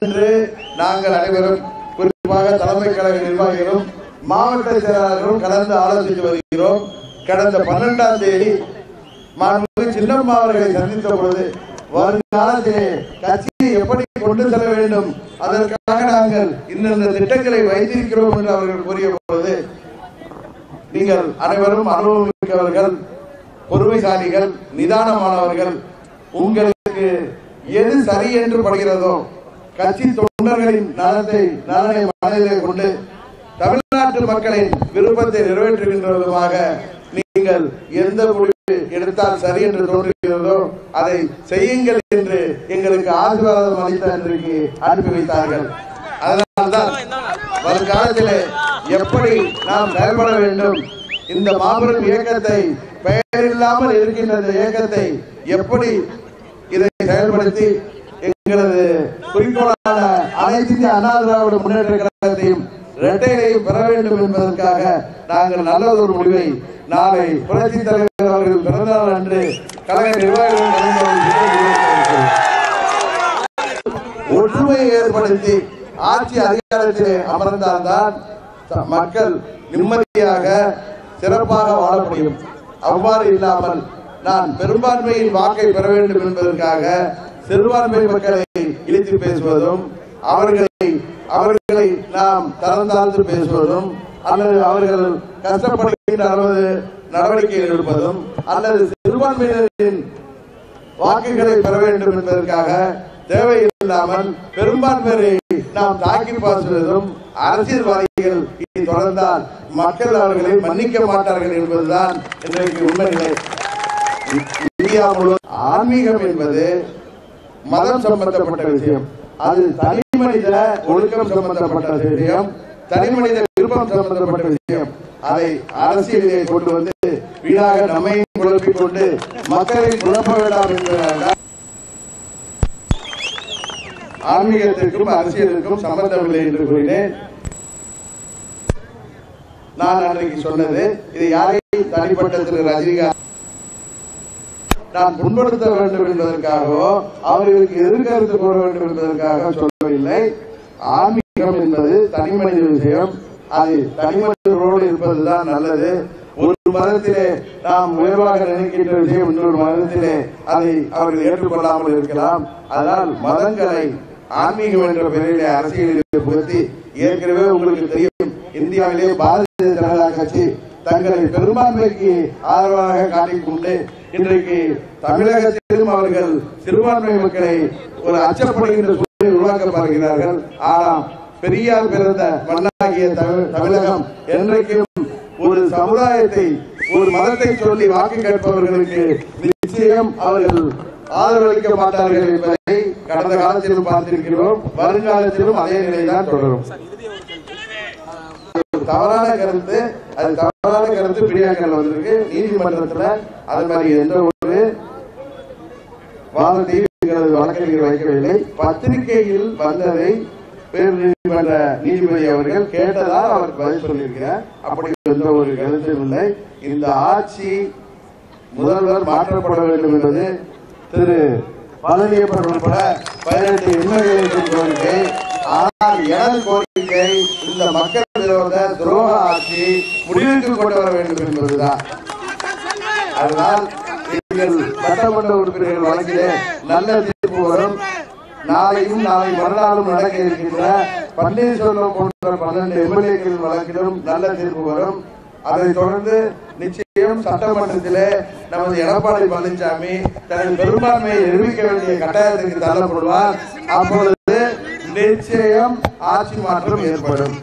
என்று நாங்கள் அனைவரும் குறிப்பாக தலைமை கழக நிர்வாகிகளும் மாவட்ட செயலாளர்களும் கலந்து ஆலோசித்து வருகிறோம். கடந்த 12ஆம் தேதி மாண்புமிகு சின்னம்மா அவர்களை சந்தித்த பொழுது வருங்காலத்திலே கட்சியை எப்படி கொண்டு செல்ல வேண்டும், அதற்காக நாங்கள் இந்த திட்டங்களை வைத்திருக்கிறோம் என்று அவர்கள் கூறிய பொழுது, நீங்கள் அனைவரும் அனுபவமிக்கவர்கள், பொறுமைசாலிகள், நிதானமானவர்கள், உங்களுக்கு எது சரி என்று படுகிறதோ கட்சி தொண்டர்களின் நலனை மனதிலே கொண்டு தமிழ்நாட்டு மக்களின் விருப்பத்தை நிறைவேற்றுகின்ற விதமாக நீங்கள் எந்த முடிவு எடுத்தால் சரி என்று தோன்றுகிறதோ அதை செய்யுங்கள் என்று எங்களுக்கு ஆசீர்வாதம் அளித்த அன்றைக்கு அனுப்பி வைத்தார்கள். அதனால்தான் வருங்காலத்திலே எப்படி நாம் செயல்பட வேண்டும், இந்த மாபெரும் இயக்கத்தை, பெயரில்லாமல் இருக்கின்ற இந்த இயக்கத்தை எப்படி இதை செயல்படுத்தி எங்களது குறிக்கோளான அனைத்து இந்திய அண்ணா திராவிட முன்னேற்ற கழகத்தையும் இரட்டையையும் பெற வேண்டும் என்பதற்காக நாங்கள் நல்லதொரு முடிவை நாளை புரட்சி தலைவர் அவர்கள் பிறந்தநாள் அன்று கழக நிர்வாகிகள் ஒற்றுமையை ஏற்படுத்தி ஆட்சி அதிகாரத்திலே அமர்ந்தால்தான் மக்கள் நிம்மதியாக சிறப்பாக வாழ முடியும். அவ்வாறு இல்லாமல் நான் பெரும்பான்மையின் வாக்கை பெற வேண்டும் என்பதற்காக சிறுபான்மை மக்களை இழித்து பேசுவதும், அவர்களை நாம் தரந்தாழ்ந்து பேசுவதும், அல்லது அவர்கள் கஷ்டப்படுகின்ற அளவு நடவடிக்கைகள் எடுப்பதும், அல்லது சிறுபான்மையினரின் வாக்குகளை பெற வேண்டும் என்பதற்காக தேவையில்லாமல் பெரும்பான்மையை நாம் தாக்கி பாசுவதும் அரசியல்வாதிகள் இனி தொடர்ந்தால் மக்கள் அவர்களை மன்னிக்க மாட்டார்கள் என்பதுதான் இன்றைக்கு உண்மை நிலை. இந்தியா முழுவதும் ஆன்மீகம் என்பது மதம் சம்பந்தப்பட்ட விஷயம், அது தனி மனித ஒழுக்கம் சம்பந்தப்பட்ட விஷயம், தனி மனித விருப்பம் சம்பந்தப்பட்ட விஷயம். அதை அரசியலிலே கொண்டு வந்து வீணாக நம்மையும் குழப்பிக் கொண்டு மக்களை குழப்ப வேண்டாம் என்பதாக ஆன்மீகத்திற்கும் அரசியலுக்கும் சம்பந்தமில்லை என்று கூறினேன். நான் அன்றைக்கு சொன்னது, இது யாரையும் தனிப்பட்ட திரு ரஜினிகாந்த் நான் புண்படுத்த வேண்டும் என்பதற்காகவோ அவர்களுக்கு எதிர்கருத்து கூற வேண்டும் என்பதற்காக சொல்லவில்லை. ஆன்மீகம் என்பது தனி மனித விஷயம், அது தனி மனிதர்களோடு இருப்பதுதான் நல்லது. ஒரு மதத்திலே நாம் உயர்வாக நினைக்கின்ற விஷயம் இன்னொரு மதத்திலே அதை அவர்கள் ஏற்றுக்கொள்ளாமல் இருக்கலாம். அதனால் மதங்களை ஆன்மீகம் என்ற பெயரிலே அரசியலிலே புகுத்தி, ஏற்கனவே உங்களுக்கு தெரியும், இந்தியாவிலே பாரதிய ஜனதா கட்சி தங்களை பெரும்பான்மைக்கு ஆதரவாக காட்டிக்கொண்டு இன்றைக்கு தமிழகத்திலும் அவர்கள் சிறுபான்மை மக்களை ஒரு அச்சப்படுகின்ற சூழலை உருவாக்க பார்க்கிறார்கள். ஆனால் பெரியார் பிறந்த மண்ணாகிய தமிழகம் என்றைக்கும் ஒரு சமுதாயத்தை, ஒரு மதத்தை சொல்லி வாக்கு கேட்பவர்களுக்கு நிச்சயம் அவர்கள் ஆதரவளிக்க மாட்டார்கள் என்பதை கடந்த காலத்திலும் பார்த்திருக்கிறோம். வருங்காலத்திலும் அதே நிலைதான் தொடரும். தவறான கருத்து, அது தவறான கருத்து பிரியாக்கள் வந்திருக்கு நீதிமன்றத்தில். அது மாதிரி எந்த ஒரு வாதத்தையும் வழக்கறிஞர் வைக்கவில்லை. பத்திரிகையில் வந்ததை பேர் நீதிமன்ற நீதிபதி அவர்கள் கேட்டதால் அவர் பதில் சொல்லியிருக்கிறார். அப்படி எந்த ஒரு கருத்தும் இல்லை. இந்த ஆட்சி முதல்வர் மாற்றப்பட வேண்டும் என்பது திரு பழனியப்பன் உட்பட 18 எம்எல்ஏக்களின் கோரிக்கை. ஆனால் எனது கோரிக்கை, இந்த மக்கள் விரோத துரோக ஆட்சி முடிவுக்கு கொண்டு வர வேண்டும் என்பதுதான். அதனால் நீங்கள் சட்டமன்ற உறுப்பினர்கள் வழக்கிலே நல்ல தீர்ப்பு வரும். நாளையும் நாளை மறுநாளும் நடக்க இருக்கின்ற பன்னீர்செல்வம் போன்ற 12 எம்எல்ஏக்களின் வழக்கிலும் நல்ல தீர்ப்பு வரும். அதைத் தொடர்ந்து நிச்சயம் சட்டமன்றத்திலே நமது எடப்பாடி பழனிசாமி தனது பெரும்பான்மையை நிரூபிக்க வேண்டிய கட்டாயத்திற்கு தள்ளப்படுவார். அப்பொழுது நிச்சயம் ஆட்சி மாற்றம் ஏற்படும்.